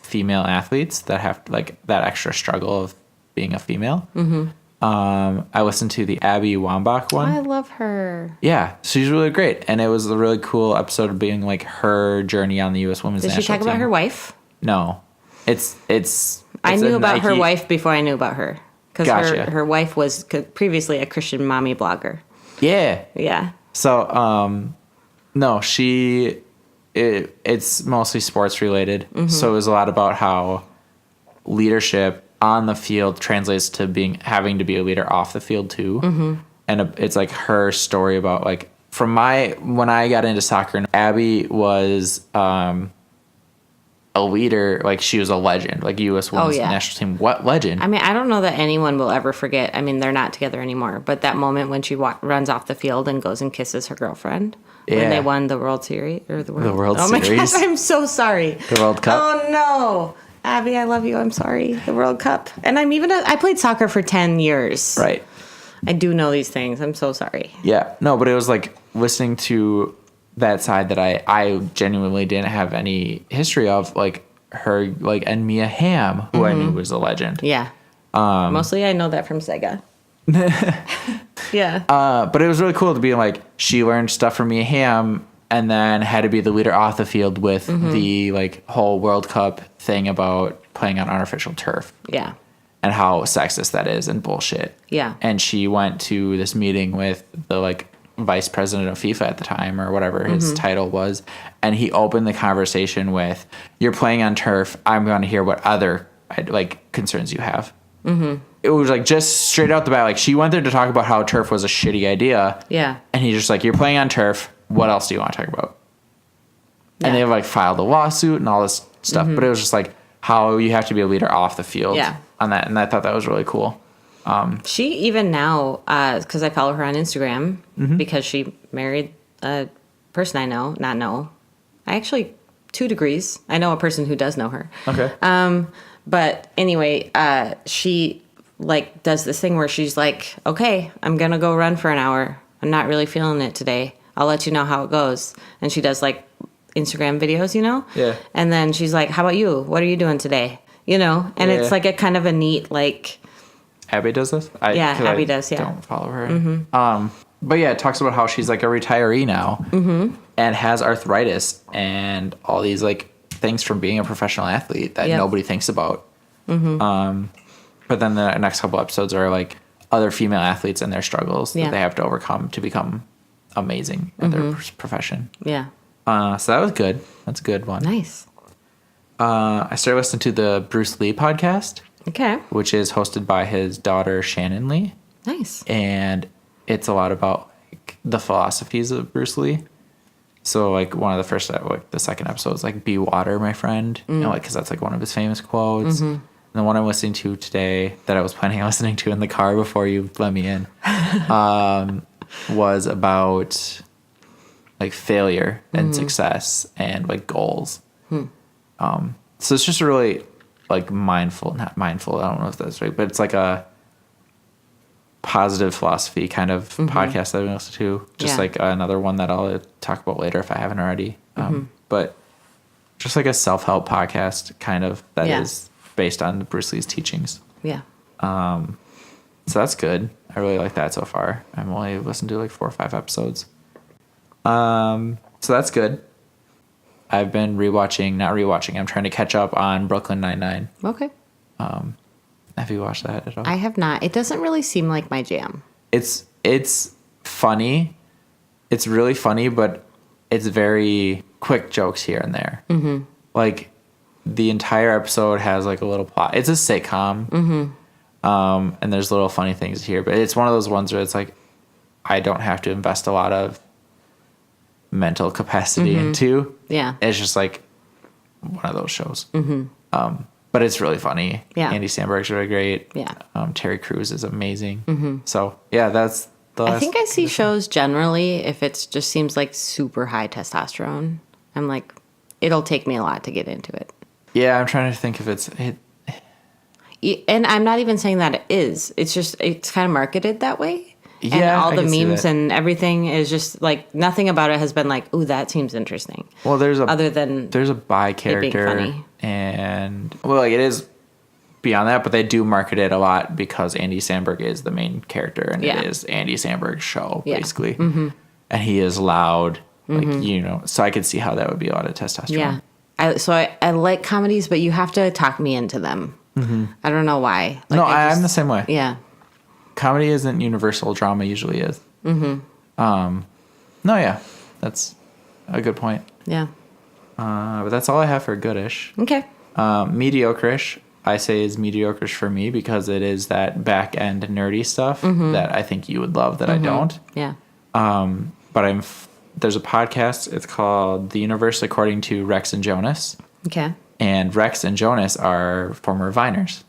female athletes that have like that extra struggle of being a female. Mm-hmm. I listened to the Abby Wambach one. I love her. Yeah, she's really great, and it was a really cool episode of being like her journey on the U.S. Women's National Team. Did she talk about her wife? No, it's I knew about her wife before I knew about her because Gotcha. her wife was previously a Christian mommy blogger. Yeah. Yeah. So no, it's mostly sports related. Mm-hmm. So it was a lot about how leadership on the field translates to having to be a leader off the field too. Mm-hmm. And it's like her story about like when I got into soccer, Abby was a leader, like she was a legend, like U.S. Women's National Team. What legend? I mean, I don't know that anyone will ever forget. I mean, they're not together anymore, but that moment when she runs off the field and goes and kisses her girlfriend when they won the World Series or the World Series. Oh my gosh, I'm so sorry. The World Cup. Oh no. Abby, I love you. I'm sorry. The World Cup. And I played soccer for 10 years. Right. I do know these things. I'm so sorry. Yeah. No, but it was like listening to that side that I genuinely didn't have any history of, like her, like, and Mia Hamm, who I knew was a legend. Yeah. Mostly I know that from Sega. Yeah. But it was really cool to be like, she learned stuff from Mia Hamm and then had to be the leader off the field with the like whole World Cup thing about playing on artificial turf. Yeah. And how sexist that is and bullshit. Yeah. And she went to this meeting with the like vice president of FIFA at the time or whatever his title was. And he opened the conversation with, you're playing on turf. I'm going to hear what other like concerns you have. Mm-hmm. It was like just straight out the bat. Like she went there to talk about how turf was a shitty idea. Yeah. And he's just like, you're playing on turf. What else do you want to talk about? Yeah. And they like filed a lawsuit and all this stuff. But it was just like how you have to be a leader off the field on that. And I thought that was really cool. She even now, because I follow her on Instagram because she married a person I know. I actually 2 degrees. I know a person who does know her. Okay. But anyway, she like does this thing where she's like, okay, I'm going to go run for an hour. I'm not really feeling it today. I'll let you know how it goes. And she does like Instagram videos, you know? Yeah. And then she's like, how about you? What are you doing today? You know? And it's like a kind of a neat, like... Abby does this? Abby does, yeah. Don't follow her. But yeah, it talks about how she's like a retiree now and has arthritis and all these like things from being a professional athlete that nobody thinks about. But then the next couple episodes are like other female athletes and their struggles that they have to overcome to become amazing at their profession. Yeah. So that was good. That's a good one. Nice. I started listening to the Bruce Lee podcast. Okay. Which is hosted by his daughter, Shannon Lee. Nice. And it's a lot about like the philosophies of Bruce Lee. So like one of the first, like the second episode is like, be water, my friend. You know, like, cause that's like one of his famous quotes. And the one I'm listening to today that I was planning on listening to in the car before you let me in, was about like failure and success and like goals. So it's just a really like not mindful, I don't know if that's right, but it's like a positive philosophy kind of podcast that I've been listening to. Just like another one that I'll talk about later if I haven't already. But just like a self-help podcast kind of that is based on Bruce Lee's teachings. Yeah. So that's good. I really like that so far. I've only listened to like 4 or 5 episodes. So that's good. I've been not rewatching. I'm trying to catch up on Brooklyn Nine-Nine. Okay. Have you watched that at all? I have not. It doesn't really seem like my jam. It's funny. It's really funny, but it's very quick jokes here and there. Like the entire episode has like a little plot. It's a sitcom. And there's little funny things here, but it's one of those ones where it's like I don't have to invest a lot of mental capacity into. Yeah. It's just like one of those shows. But it's really funny. Yeah. Andy Samberg's really great. Yeah. Terry Crews is amazing. So yeah, that's the last. I think I see shows generally if it just seems like super high testosterone. I'm like, it'll take me a lot to get into it. Yeah, I'm trying to think if it's and I'm not even saying that it is. It's just, it's kind of marketed that way. Yeah, and all I the can see memes that. and everything is just like, nothing about it has been like, ooh, that seems interesting. Well, there's a bi being character, funny. and well, like it is beyond that, but they do market it a lot because Andy Samberg is the main character, and it is Andy Samberg's show basically, and he is loud, like so I could see how that would be a lot of testosterone. Yeah, I like comedies, but you have to talk me into them. I don't know why. Like, No, I'm the same way. Yeah. Comedy isn't universal. Drama usually is. No, yeah, that's a good point. Yeah. But that's all I have for goodish. Okay. Mediocre-ish, I say, is mediocre-ish for me because it is that back end nerdy stuff that I think you would love that I don't. Yeah. But there's a podcast. It's called The Universe According to Rex and Jonas. Okay. And Rex and Jonas are former Viners.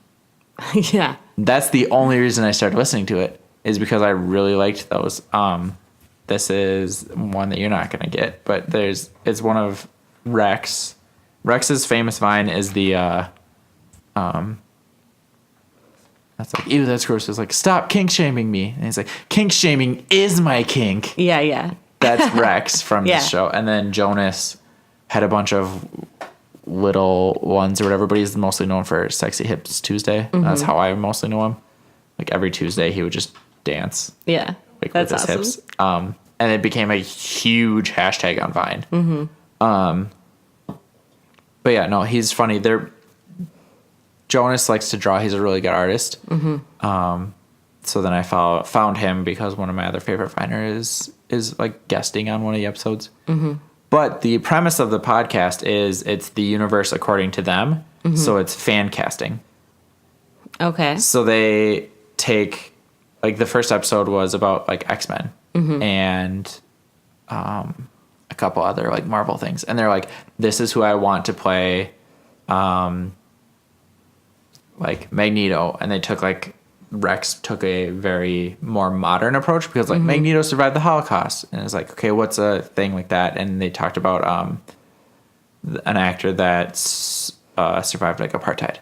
Yeah. That's the only reason I started listening to it, is because I really liked those. This is one that you're not going to get, but it's one of Rex. Rex's famous Vine is the that's like, ew, that's gross. It's like, stop kink shaming me. And he's like, kink shaming is my kink. Yeah, yeah. That's Rex from this show. And then Jonas had a bunch of little ones or whatever, but he's mostly known for Sexy Hips Tuesday. That's how I mostly know him. Like every Tuesday he would just dance. Yeah. Like that's with his awesome. hips. And it became a huge hashtag on Vine. But yeah, no, he's funny. Jonas likes to draw. He's a really good artist. So then I found him because one of my other favorite Viners is like guesting on one of the episodes. But the premise of the podcast is it's the universe according to them. So it's fan casting. Okay. So they take, like, the first episode was about like X-Men and a couple other like Marvel things. And they're like, this is who I want to play like Magneto. And they took Rex took a very more modern approach because like Magneto survived the Holocaust, and it's like, okay, what's a thing like that? And they talked about an actor that survived like apartheid,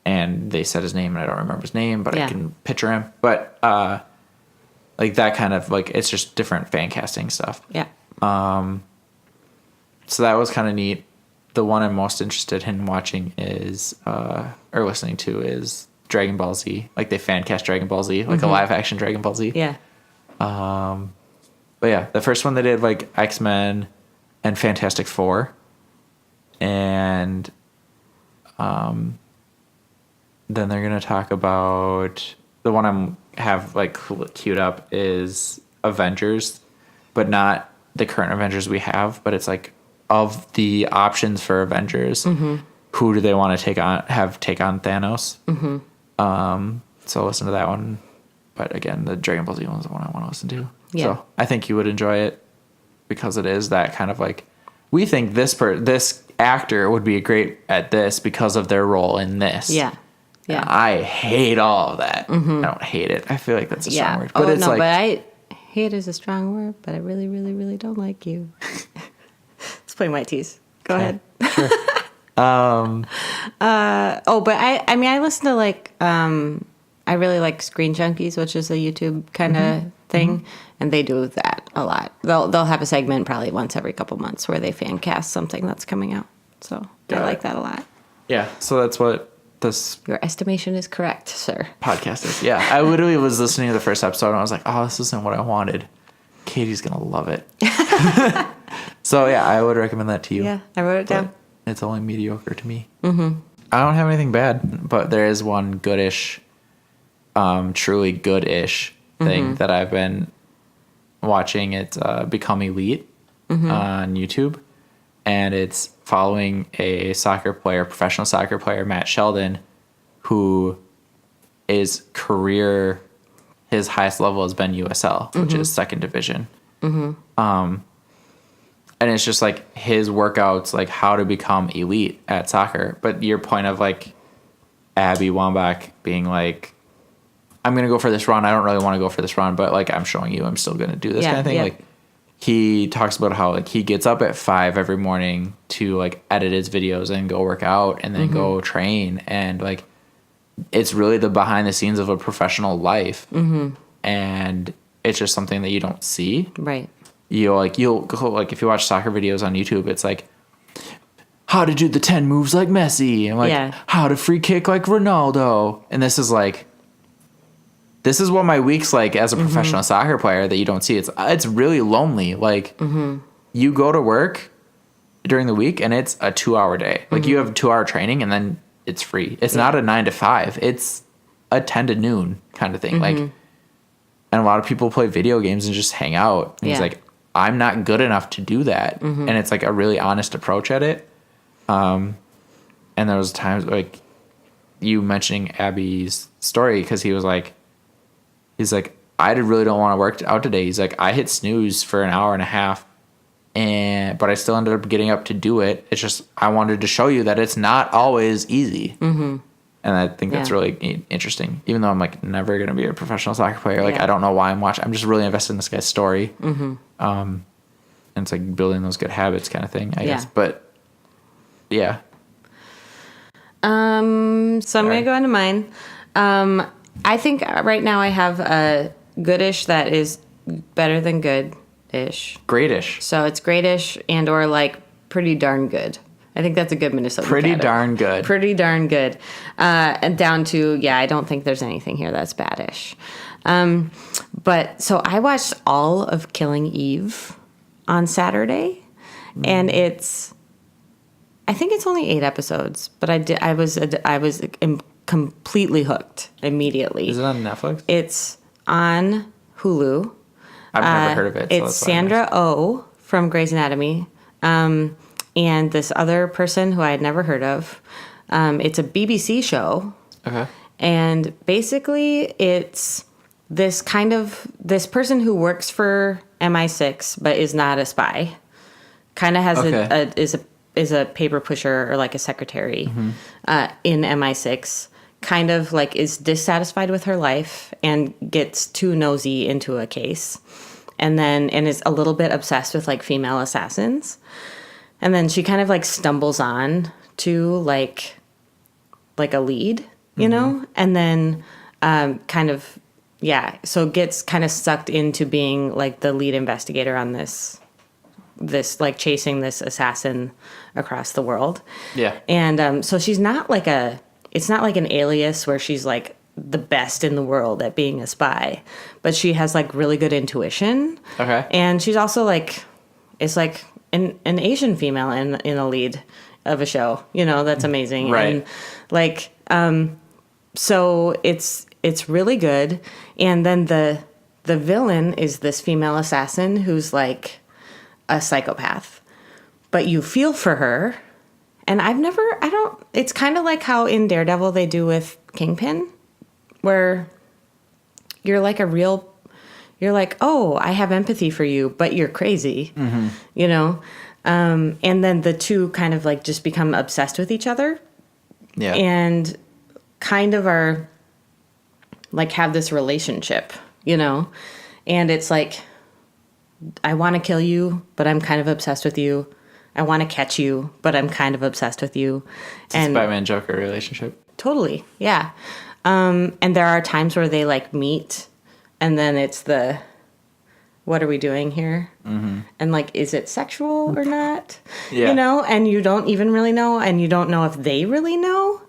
and they said his name, and I don't remember his name, but I can picture him. But like that kind of like, it's just different fan casting stuff. Yeah. So that was kind of neat. The one I'm most interested in watching is or listening to is Dragon Ball Z. Like they fan cast Dragon Ball Z, like a live action Dragon Ball Z. Yeah. But yeah, the first one they did like X-Men and Fantastic Four. And then they're going to talk about the one I'm have like queued up is Avengers, but not the current Avengers we have, but it's like of the options for Avengers, who do they want to take on Thanos? So listen to that one. But again, the Dragon Ball Z one is the one I want to listen to. Yeah. So I think you would enjoy it because it is that kind of like, we think this actor would be great at this because of their role in this. Yeah. Yeah. And I hate all of that. I don't hate it. I feel like that's a strong word. But it's hate is a strong word, but I really, really, really don't like you. Let's play my tease. Go ahead. Sure. But I listen to like, I really like Screen Junkies, which is a YouTube kind of thing. And they do that a lot. They'll have a segment probably once every couple months where they fan cast something that's coming out. So I like that a lot. Yeah. So that's what this Your estimation is correct, sir. podcast is. Yeah. I literally was listening to the first episode and I was like, oh, this isn't what I wanted. Katie's going to love it. So yeah, I would recommend that to you. Yeah, I wrote it down. It's only mediocre to me. I don't have anything bad, but there is one goodish, truly goodish thing that I've been watching. It's Become Elite on YouTube, and it's following a professional soccer player, Matt Sheldon, who his highest level has been USL, which is second division. And it's just like his workouts, like how to become elite at soccer. But your point of like Abby Wambach being like, I'm going to go for this run. I don't really want to go for this run, but like I'm showing you I'm still going to do this kind of thing. Yeah. Like he talks about how like he gets up at 5 every morning to like edit his videos and go work out and then go train. And like it's really the behind the scenes of a professional life. Mm-hmm. And it's just something that you don't see. Right. You'll go, like, if you watch soccer videos on YouTube, it's like, how to do the 10 moves like Messi. And like, how to free kick like Ronaldo. And this is what my week's like as a professional soccer player that you don't see. It's really lonely. Like, you go to work during the week and it's a 2-hour day. Like, you have a 2-hour training and then it's free. It's not a 9 to 5. It's a 10 to noon kind of thing. Like, and a lot of people play video games and just hang out. And he's like, I'm not good enough to do that. And it's like a really honest approach at it. And there was times like you mentioning Abby's story, because he's like, I really don't want to work out today. He's like, I hit snooze for an hour and a half, but I still ended up getting up to do it. It's just, I wanted to show you that it's not always easy. And I think that's really interesting, even though I'm like never going to be a professional soccer player. Like, I don't know why I'm watching. I'm just really invested in this guy's story. And it's like building those good habits kind of thing, I guess. But yeah. So I'm going to go into mine. I think right now I have a goodish that is better than good-ish. Greatish. So it's greatish and or like pretty darn good. I think that's a good Minnesota. Pretty darn good. Pretty darn good. And down to, I don't think there's anything here that's baddish. But so I watched all of Killing Eve on Saturday, and I think it's only 8 episodes, but I was completely hooked immediately. Is it on Netflix? It's on Hulu. I've never heard of it. It's Sandra Oh from Grey's Anatomy, and this other person who I had never heard of. It's a BBC show. Okay. And basically it's this person who works for MI6 but is not a spy. Kind of has is a paper pusher or like a secretary in MI6. Kind of like is dissatisfied with her life and gets too nosy into a case, and is a little bit obsessed with like female assassins. And then she kind of like stumbles on to like a lead, you know, and then so gets kind of sucked into being like the lead investigator on this like chasing this assassin across the world. Yeah. And so she's not like it's not like an Alias where she's like the best in the world at being a spy, but she has like really good intuition. Okay. And she's also like, it's like an Asian female in a lead of a show, you know, that's amazing. Right. And like, so it's really good. And then the villain is this female assassin who's like a psychopath, but you feel for her. And it's kind of like how in Daredevil they do with Kingpin, where you're like oh, I have empathy for you, but you're crazy, you know? And then the two kind of like just become obsessed with each other. Yeah. And kind of are like have this relationship, you know? And it's like, I want to kill you, but I'm kind of obsessed with you. I want to catch you, but I'm kind of obsessed with you. It's a Batman-Joker relationship. Totally, yeah. And there are times where they like meet, and then it's what are we doing here? And like, is it sexual or not? Yeah. You know, and you don't even really know, and you don't know if they really know.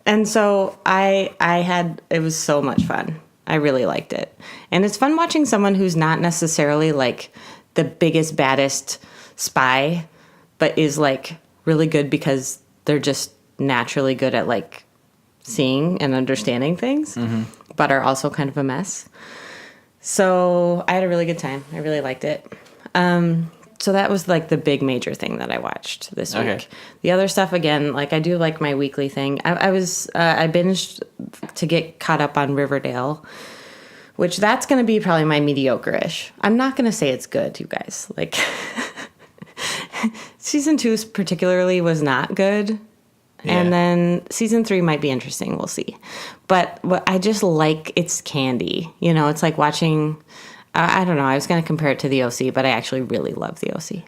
And so it was so much fun. I really liked it. And it's fun watching someone who's not necessarily like the biggest, baddest spy, but is like really good because they're just naturally good at like seeing and understanding things, but are also kind of a mess. So I had a really good time. I really liked it. So that was like the big major thing that I watched this week. The other stuff, again, like I do like my weekly thing. I binged to get caught up on Riverdale, which that's going to be probably my mediocre-ish. I'm not going to say it's good, you guys. Like season 2 particularly was not good. Yeah. And then season 3 might be interesting. We'll see. But what I just like, it's candy. You know, it's like watching, I don't know. I was going to compare it to The OC, but I actually really love The OC.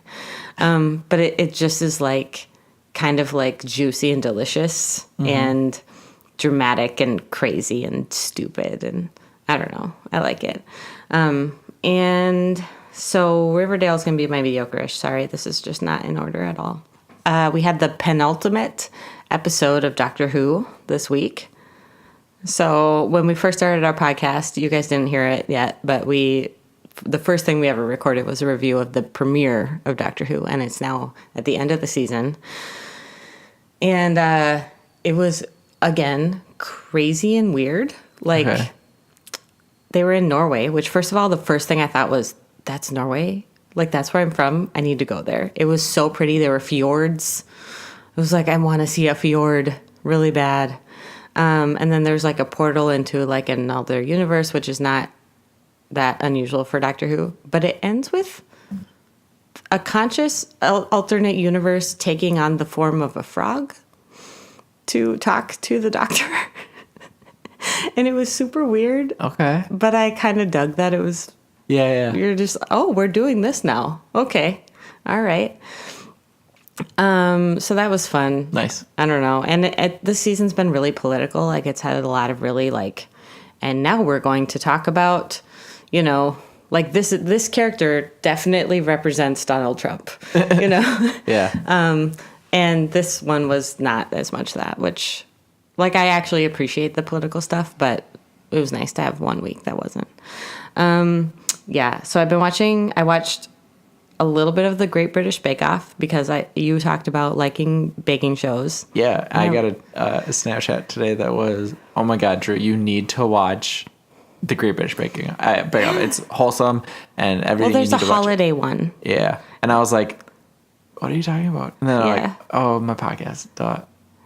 But it just is like kind of like juicy and delicious and dramatic and crazy and stupid, and I don't know. I like it. And so Riverdale's going to be my mediocre-ish. Sorry, this is just not in order at all. We had the penultimate episode of Doctor Who this week. So when we first started our podcast, you guys didn't hear it yet, but the first thing we ever recorded was a review of the premiere of Doctor Who, and it's now at the end of the season. And it was, again, crazy and weird. Like, okay. They were in Norway, which, first of all, the first thing I thought was, that's Norway? Like, that's where I'm from. I need to go there. It was so pretty. There were fjords. It was like, I want to see a fjord really bad. And then there's like a portal into like another universe, which is not that unusual for Doctor Who. But it ends with a conscious alternate universe taking on the form of a frog to talk to the Doctor. And it was super weird. Okay. But I kind of dug that. It was... Yeah. You're just, we're doing this now. Okay. All right. So that was fun. Nice. I don't know. And this season's been really political. Like, it's had a lot of really, like, and now we're going to talk about, like, this character definitely represents Donald Trump, Yeah. And this one was not as much that, which, like, I actually appreciate the political stuff, but it was nice to have 1 week that wasn't. Yeah, so I watched a little bit of the Great British Bake Off because you talked about liking baking shows. Yeah, I got a Snapchat today that was, oh my God, Drew, you need to watch the Great British Bake Off. It's wholesome and everything. Well, there's a holiday one. Yeah, and I was like, what are you talking about? And then I'm like, oh, my podcast. Duh.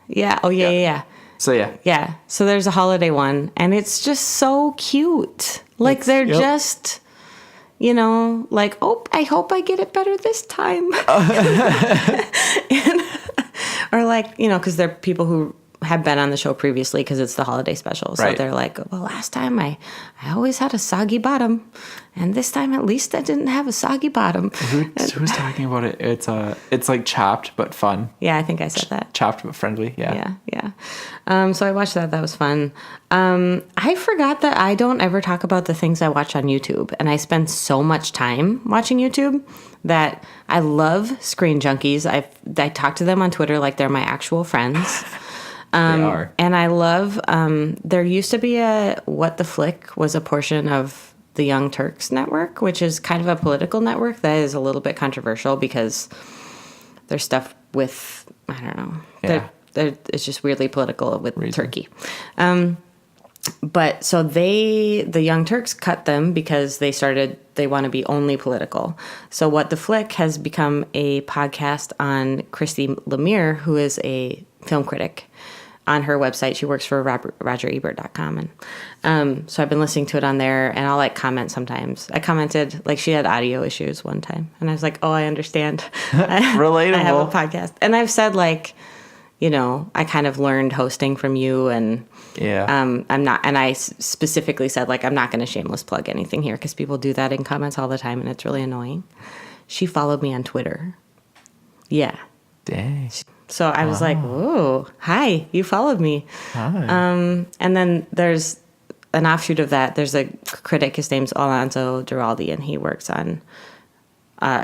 Yeah, yeah. So yeah. Yeah, so there's a holiday one, and it's just so cute. Like, they're just... like, I hope I get it better this time. Or like, because they're people who have been on the show previously because it's the holiday special. So they're like, well, last time I always had a soggy bottom. And this time at least I didn't have a soggy bottom. Who's talking about it? It's like Chopped but fun. Yeah, I think I said that. Chopped but friendly. Yeah. So I watched that. That was fun. I forgot that I don't ever talk about the things I watch on YouTube. And I spend so much time watching YouTube that I love Screen Junkies. I talk to them on Twitter like they're my actual friends. They are. And I love, there used to be a What the Flick was a portion of the Young Turks network, which is kind of a political network that is a little bit controversial because there's stuff with, I don't know, it's just weirdly political with Turkey. But so the Young Turks cut them because they want to be only political. So What the Flick has become a podcast on Christy Lemire, who is a film critic. On her website, she works for RogerEbert.com, and so I've been listening to it on there, and I'll like comment sometimes. I commented like she had audio issues one time, and I was like, "Oh, I understand." Relatable. I have a podcast, and I've said like, I kind of learned hosting from you, and I'm not, and I specifically said like I'm not going to shameless plug anything here because people do that in comments all the time, and it's really annoying. She followed me on Twitter. Yeah. Dang. So I was like, "Whoa, hi, you followed me." Hi. And then there's an offshoot of that. There's a critic. His name's Alonso Duraldi, and he works on.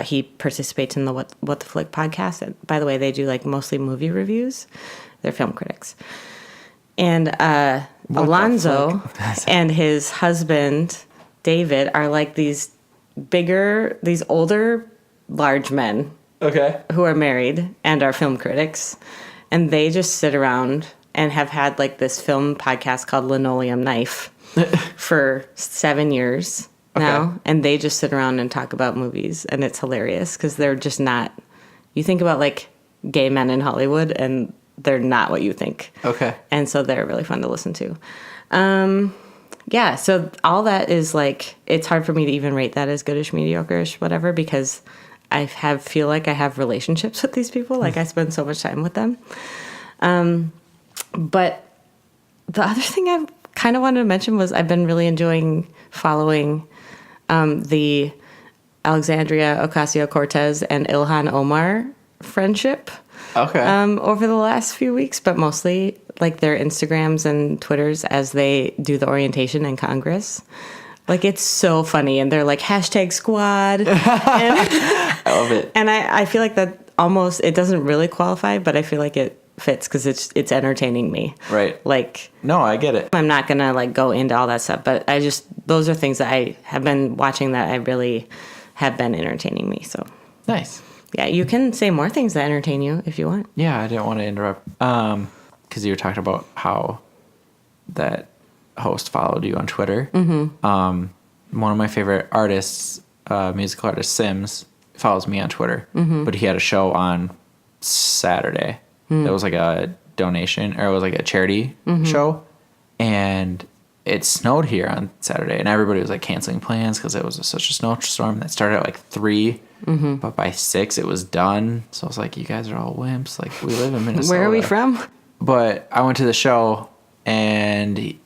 He participates in the What the Flick podcast. And by the way, they do like mostly movie reviews. They're film critics. And Alonso and his husband David are like these older, large men. Okay. Who are married and are film critics. And they just sit around and have had like this film podcast called Linoleum Knife for 7 years now. And they just sit around and talk about movies. And it's hilarious because they're just not, you think about like gay men in Hollywood and they're not what you think. Okay. And so they're really fun to listen to. Yeah, so all that is like, it's hard for me to even rate that as goodish, mediocre-ish, whatever, because I feel like I have relationships with these people. Like I spend so much time with them. But the other thing I kind of wanted to mention was I've been really enjoying following the Alexandria Ocasio-Cortez and Ilhan Omar friendship over the last few weeks, but mostly like their Instagrams and Twitters as they do the orientation in Congress. Like, it's so funny. And they're like, #squad. And, I love it. And I feel like that almost, it doesn't really qualify, but I feel like it fits because it's entertaining me. Right. Like, no, I get it. I'm not going to like go into all that stuff, but those are things that I have been watching that I really have been entertaining me. So nice. Yeah, you can say more things that entertain you if you want. Yeah, I didn't want to interrupt. Because you were talking about how that host followed you on Twitter. Mm-hmm. One of my favorite artists, musical artist Sims, follows me on Twitter. Mm-hmm. But he had a show on Saturday. It was like a donation, or it was like a charity show. And it snowed here on Saturday. And everybody was like canceling plans because it was such a snowstorm that started at like 3. Mm-hmm. But by 6, it was done. So I was like, you guys are all wimps. Like, we live in Minnesota. Where are we from? But I went to the show, and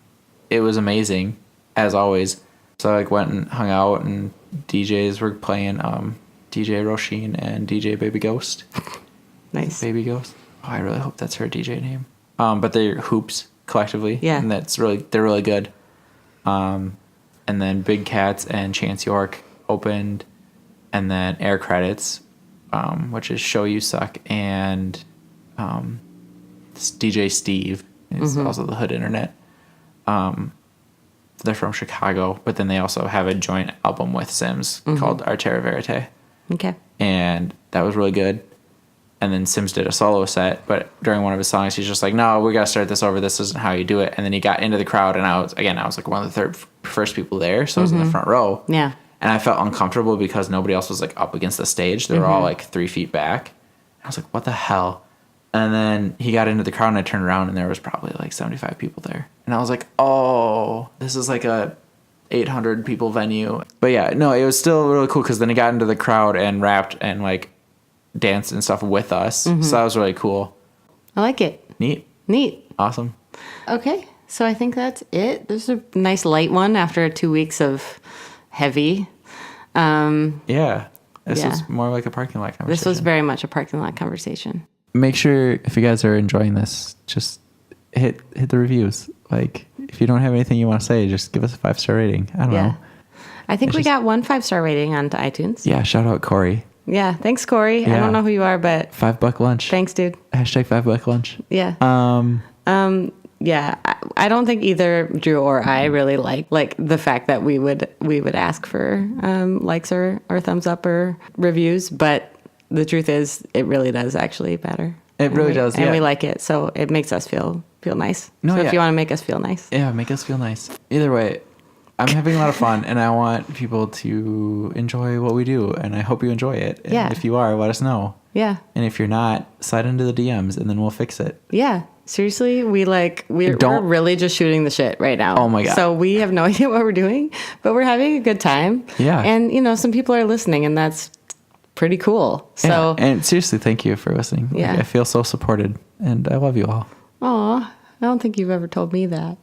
it was amazing, as always. So I like went and hung out, and DJs were playing DJ Roisin and DJ Baby Ghost. Nice. Baby Ghost. Oh, I really hope that's her DJ name. But they're Hoops collectively. Yeah. And they're really good. And then Big Cats and Chance York opened. And then Air Credits, which is Show You Suck, and DJ Steve is also the Hood Internet. They're from Chicago, but then they also have a joint album with Sims called Artera Verite. Okay. And that was really good. And then Sims did a solo set, but during one of his songs, he's just like, no, we got to start this over. This isn't how you do it. And then he got into the crowd, and I was like one of the first people there, so I was in the front row. Yeah. And I felt uncomfortable because nobody else was like up against the stage. They were all like 3 feet back. I was like, what the hell? And then he got into the crowd, and I turned around, and there was probably like 75 people there. And I was like, oh, this is like a 800 people venue. But yeah, no, it was still really cool because then he got into the crowd and rapped and like danced and stuff with us. So that was really cool. I like it. Neat. Awesome. Okay. So I think that's it. This is a nice light one after 2 weeks of heavy. Yeah. This was more like a parking lot conversation. This was very much a parking lot conversation. Make sure, if you guys are enjoying this, just hit the reviews. Like, if you don't have anything you want to say, just give us a 5-star rating. I don't know. I think we got 1 5-star rating on iTunes. Yeah, shout out Corey. Yeah, thanks, Corey. Yeah. I don't know who you are, but $5 lunch. Thanks, dude. #5 lunch. Yeah. Yeah, I don't think either Drew or I really like the fact that we would ask for likes or thumbs up or reviews, but the truth is it really does actually matter. It really does, and we like it, so it makes us feel nice. No, so if you want to make us feel nice, make us feel nice. Either way, I'm having a lot of fun, and I want people to enjoy what we do, and I hope you enjoy it. And if you are, let us know. Yeah. And if you're not, slide into the DMs, and then we'll fix it. Yeah. Seriously, we're really just shooting the shit right now. Oh my God. So we have no idea what we're doing, but we're having a good time. Yeah. And, some people are listening, and that's pretty cool. So and seriously, thank you for listening. Yeah. Like, I feel so supported, and I love you all. Aw, I don't think you've ever told me that.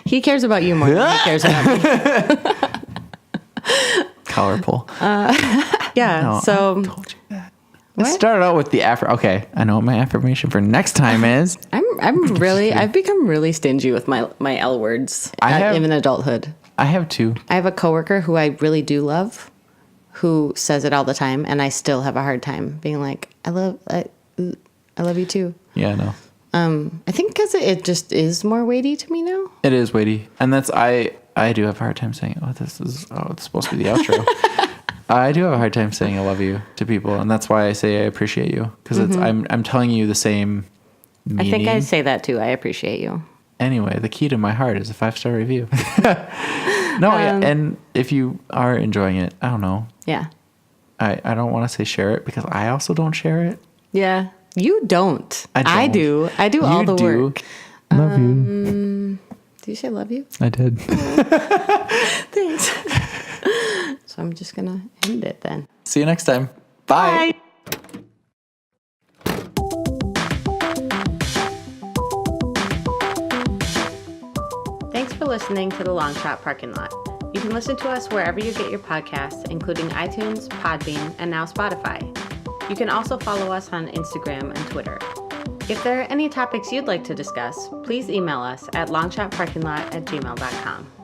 He cares about you more than he cares about me. Collar pull. Yeah. No, so I told you that. Let's start out with the Okay, I know what my affirmation for next time is. I've become really stingy with my L words in adulthood. I have 2. I have a coworker who I really do love, who says it all the time, and I still have a hard time being like, I love you too. Yeah, no. I think because it just is more weighty to me now. It is weighty, and that's I do have a hard time saying, it's supposed to be the outro. I do have a hard time saying I love you to people, and that's why I say I appreciate you, because I'm telling you the same meaning. I think I say that too. I appreciate you. Anyway, the key to my heart is a 5-star review. No, and if you are enjoying it, I don't know. Yeah. I don't want to say share it, because I also don't share it. Yeah. You don't. I do. I do all the work. Love you. Did you say love you? I did. Thanks. So I'm just going to end it then. See you next time. Bye. Thanks for listening to the Long Shot Parking Lot. You can listen to us wherever you get your podcasts, including iTunes, Podbean, and now Spotify. You can also follow us on Instagram and Twitter. If there are any topics you'd like to discuss, please email us at longshotparkinglot@gmail.com.